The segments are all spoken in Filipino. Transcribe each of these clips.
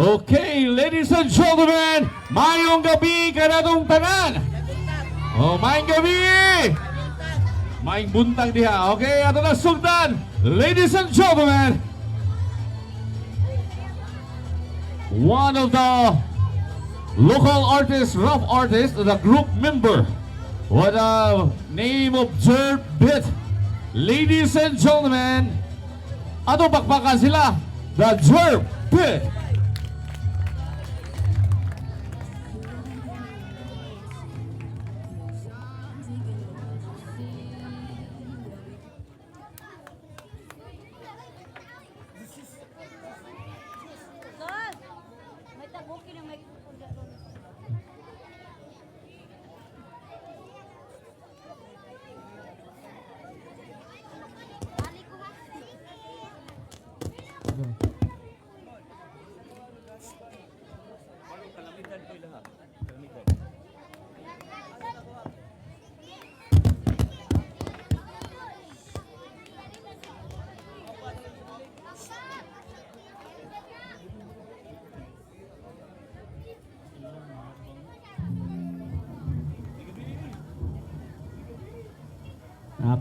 Okay, ladies and gentlemen, mayong gabi kanatong tanan. Mayong gabi. Mayong buntag diha. Okay, ato na sugdan. Ladies and gentlemen, one of the local artists, rough artists, the group member, what the name of Jerb Bit. Ladies and gentlemen, ato bakbakan sila, the Jerb Bit.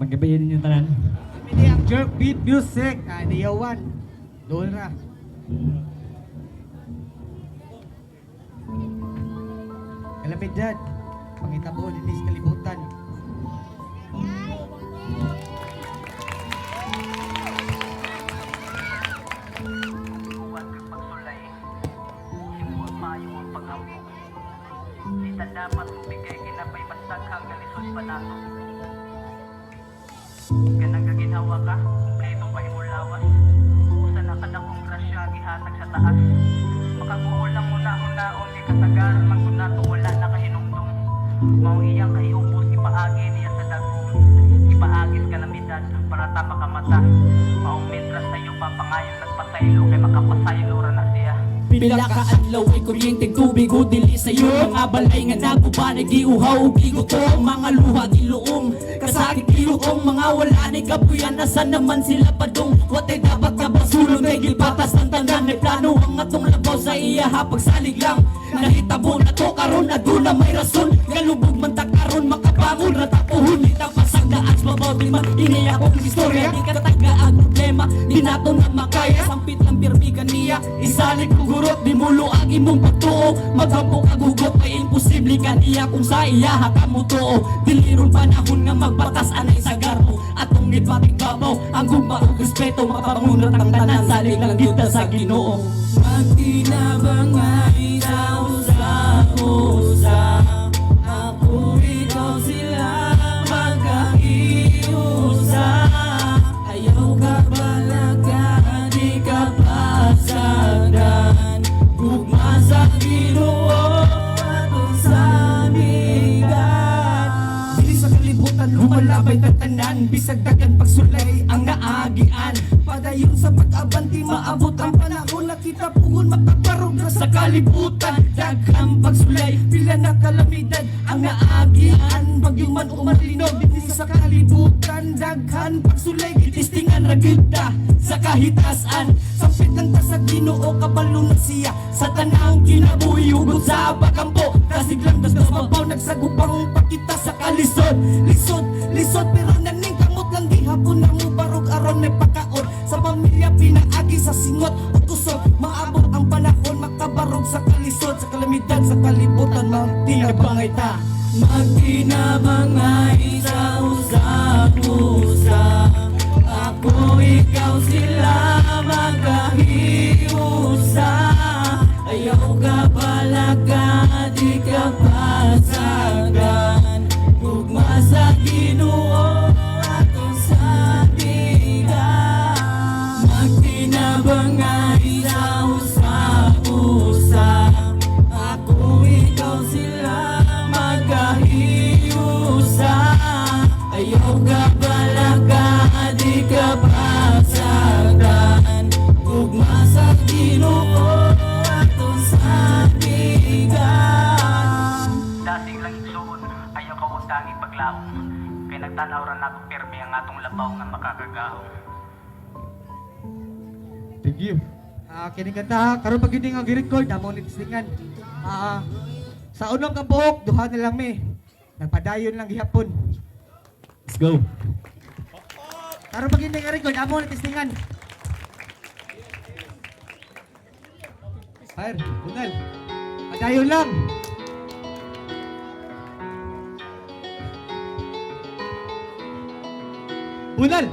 Paggabayin ninyo tanan. Ini ang Jerk Beat Music. Niyawan. Doon na. Kalamidad. Pangitabo din sa kalibutan. Huwag kang pagsulay. Himuon maayo ang pag-ambok. Di ta dapat bigay kinabay basag kang kalisod pa nato. Ganang kaginhawa ka, kumpleto pa imong lawas. Usa na kadakong grasya gihatag sa taas. Makabuol lang muna-unaon kay kasagaran man kun nato wala na kahinumdum. Mao iyang kaiubos ipaagi niya sa dagom. Ipaagis kalamidad para ta makamata. Maong mentras sayo papangayon nagpasaylo kay makapasaylo ra na siya. Pila ka adlaw ay kuryenteng tubig o dili sa'yo. Mga balay nga naguba nagiuhaw o gigoto. Mga luha giluom kasakit giluom. Mga wala ni kabuyan nasan naman sila padong. Watay dapat ka basulong kay gipatas ng tanan. May plano ang atong labaw sa iya pagsalig lang. Nahitabo na to karon aduna may rason. Galubog man ta karon makabangon ra tapuhon. Di ta pasagdaas mabawi man ini akong istorya. Di ka taga ang problema di nato na makaya. Sampit lang birbigan niya isalig ko di mulo ang imong pagtuo. Maghambok ang hugot ay imposible kaniya kung sa iya hakamutuo. Diliron panahon nga magbatas anay sa garo. Atong nitwating babaw ang gugma o respeto. Makapangunat ang tanan salig lang dito sa Ginoo. Magtinabangay sa usa-usa. Ako ikaw sila magkahiusa. Ayaw ka balaga di ka pasagan. Gugma sa Ginoo atong samigan. Dili sa kalibutan lumalabay tatanan. Bisag dagan pagsulay ang naagian. Padayon sa pag-abanti maabot ang panahon. Nakita pugon makabarog na sa kalibutan. Daghang pagsulay pila na kalamidad ang naagian. Bagyong man umalinog din sa kalibutan. Daghan pagsulay gitistingan ragita sa kahitasan. Sampit lang ta sa Ginoo kabalo na siya. Sa tanang kinabuhi hugot sa bakampo. Kasiglang das mabaw nagsagupang pakita sa kalisod. Lisod pero naning kamot lang di hapon na mo barog aron may pakaon. Sa pamilya pinaagi sa singot o tusok. Maabot ang panahon makabarog sa kalisod. Sa kalamidad sa kalibutan magtinabangay ta. Magtinabangay sa usa-usa. Ako ikaw sila magkahiusa. Ayaw ka balaga di ka pasagan. Gugma sa Ginoo atong samigan. Magtinabangay sa usa-usa. Ako ikaw sila magkahiusa. Ayaw ka balaga di ka pasagan. Gugma sa Ginoo atong samigan. Dasing lang igsuon, ayaw ka utangin paglaom. Kay nagtanaw ra nato permi ang atong labaw nga makakagaon. Thank you. Kini kanta karon pag yun nga gi-record amo ni tistingan. Sa unang kabuok duha na lang mi. Nagpadayon lang gihapon. Let's go. Karon pag yun nga record amo ni tistingan. Fire, bunal. Padayon lang. Bunal.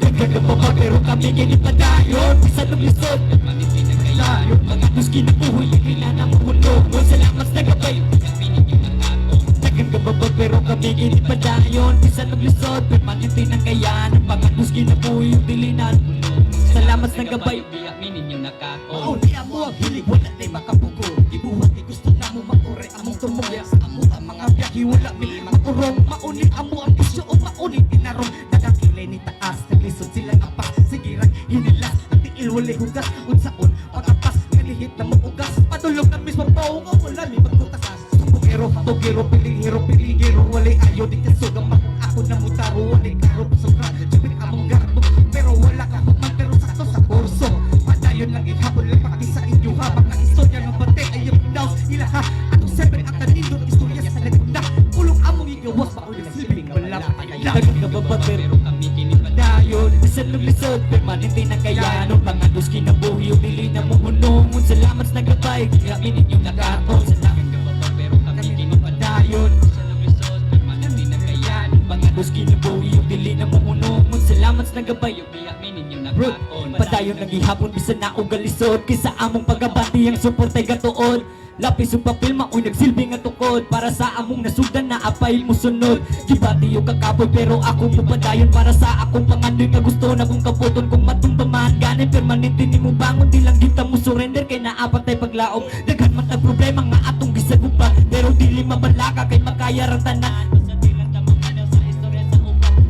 Nagkakababa pero kami kinipadayon Sa lumisod, manitin ang kayayon Mga duski na buhay, ikila na mahulog Salamat sa gabay, pinagpinin yung nakato Nagkakababa pero kami kinipadayon Sa lumisod, manitin ang kayayon Mga duski na buhay, ikila na mahulog Salamat sa gabay, pinagpinin yung nakato Mauli amo ang hilig, wala na'y makapugo Ibuhat ay gusto na mo makure among tumuya Sa amo ang mga biyahe, wala may makurong Mauni amo ang pusyo o mauni tinarong Nakakilay ni taas, naglisod silang apas Sigiran, hinilas, ang tiil walay hugas Unsaon, pag-apas, kalihit na maugas Padulog na mismo paong o wala ni magkutasas Tugero, piligero, walay ayaw di kasugang Makong ako na mutaro, walay karo pasukra Siyempre among garbo, pero wala ka man Pero sakto sa kurso Padayon lang ihapon lang pakati sa inyo habang ang istorya ng bate ay yung daw ilaha Atong siyempre ang kanindot istorya sa nagunda Ulong among igawas maulit silbing wala pagaya Nagkakababa pero kami kinipadayon Sa lumisod, permanente na kayanon Mga duski na buhay, ubili na mumunong Salamat sa gabay, kami ninyong nakaton Salamat kababa pero kami kinipadayon Sa lumisod, permanente na kayanon Mga duski na buhay, ubili na mumunong Salamat sa gabay, kami ninyong nakaton Padayon nang ihapon, bisa na ugalisod Kisa among pagabati, ang suportay gatuod Lapis o papel maoy nagsilbing ang tukod Para sa among nasugdan na apay mo sunod Gibati yung kakaboy pero ako pupadayon Para sa akong pangandoy nga gusto na kong kaputon Kung matumbaman ganin permanente ni mo bangon Di lang kita mo surrender kay naapatay paglaom Daghan man tag problema nga atong gisagupa Pero dili mabalaka kay makaya rang tanan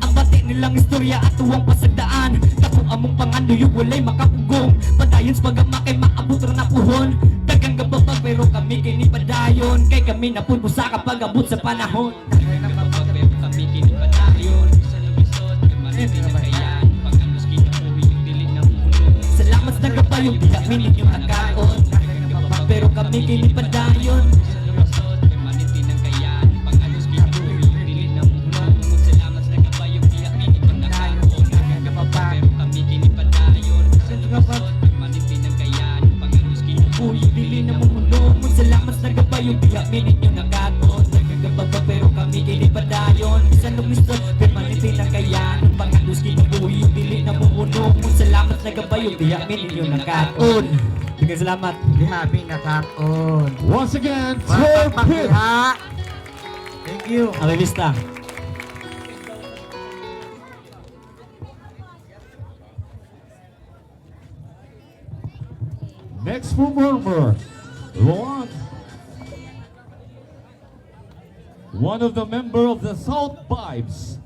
Ang bati nilang istorya at tuwang pasagdaan Kapo among pangandoy yung walay makapugong Padayon sa pagama kay maabot ra na puhon Dagang gababa pero kami kinipadayon Kay kami napunpo sa kapag abot sa panahon Dagang gababa pero kami kinipadayon Sa lumisod, permanente na kayan Pag ang luski na buhay yung dilig na mulo Salamat sa gabay yung di kami ninyong nakaon Dagang gababa pero kami kinipadayon Sa lumisod, permanente na kayan Pag ang luski na buhay yung dilig na mulo Salamat sa gabay yung di kami ninyong nakaon Dagang gababa pero kami kinipadayon Sa lumisod, permanente na kayan Pag ang luski na buhay yung dilig na mulo Salamat sa gabay yung di kami ninyong nakaon Dagang gababa pero kami kinipadayon Sa lumisod, permanente na kayan Pag ang luski na buhay yung dilig na mulo Salamat sa gabay yung di kami ninyong nakaon Dagang salamat. Grabe nakakon. Once again, Mga Turbid. kapakha. Thank you. Ang lista. Next performer, one of the member of the South Vibes.